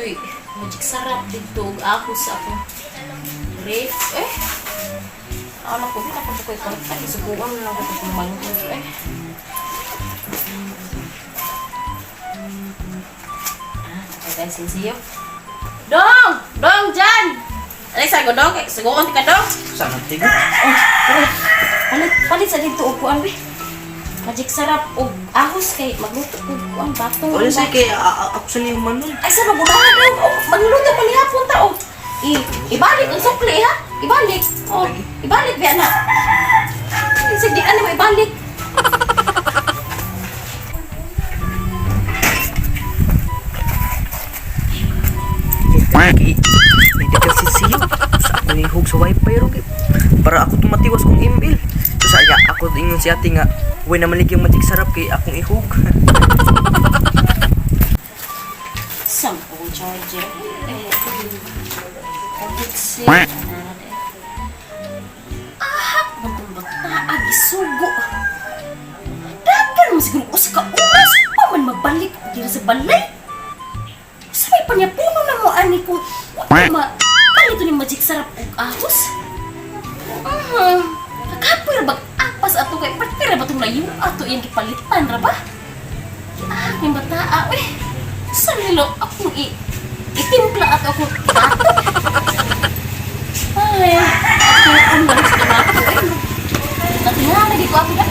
dito'y magic sarap dito. Ako sa akong ref. Alam ko, di na pa ko'y kontak. Isubukan na lang ko itong mango. Okay, sinsiyo. Dong! Dong, dyan! Alay, sago, Dong. Sagukan ka, Dong. Sana tigo. Palit sa dito, upuan, be. Magic sarap o ahos kay magluto ko ang batong. Wala say kay ako sa niyo man. Ay sa magudahan daw. Magluto pa ni hapon ta o. Ibalik ang sukli ha. Ibalik. O, ibalik ba na. Sige, ano mo ibalik? Medical sisiyo. Sa ako ihog sa wifi ro kay para ako tumatiwas kong email. So saya ako ingon si ate nga way naman yung magic sarap kay akong ihog. Sampung charger. Kabutsi. Batong bata. Agisugo. Dagan mo siguro ko sa kaunas. Paman mabalik. Dira sa balay. Sabay pa niya puno na mo ani kung palito ni magic sarap og ahos. Nakapoy ra bag apas ato kay partira ba tong layo ato yang gipalitan ra ba? May bata sa nilo akong itimpla ato akong bato. Ay, ang lalis na bato natinga na di ko ako na.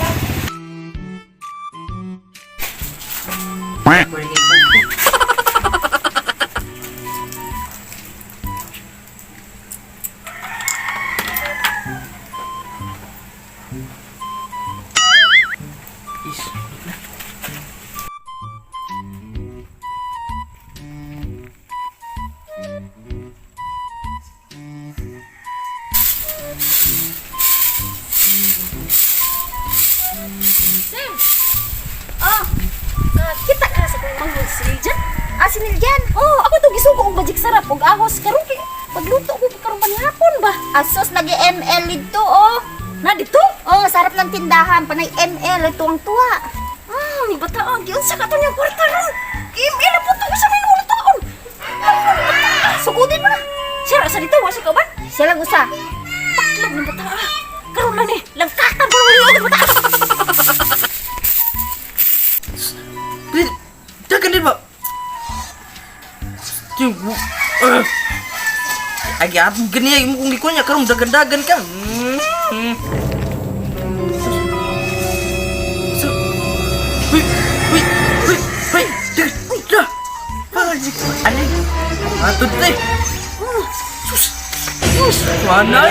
Kita ka sa kong manghod sinil dyan? Sinil dyan? Ako to gisugo og magic sarap og ahos karon kay pagluto ko karon panihapon ba? Asos, lagi ML dito, Na dito? Sarap ng tindahan, panay ML, tuwang-tuwa. Ni bata giunsa ka to niyang kwarta ron. Email po to sa may ulo taon. Sugudin mo na. Sira sa dito wala ka ba? Siya lang usa. Taklog ng bata. Karon na ni langkatan pa wala ng bata. Please, jangan din ba? Agi at gani mo kung likunya karon dagan-dagan ka. Ani, atut deh. Sus, mana?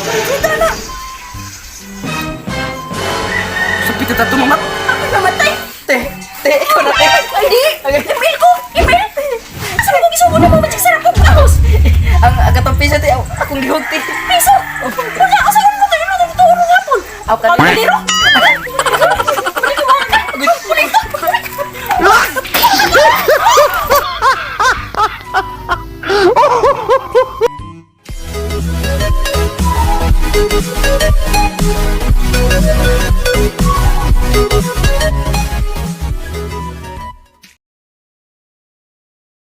Kita na. Sepi kita tuh mamat. Ako namatay. Teh, ikaw na teh. Ay di. Email ko. Email. Sabi ko gisugo na mo magic sarap og ahos. Ang agatong pisa teh akong gihugti. Piso. Wala ako sa imo kayo na dito ng hapon. Aw Pagdiro.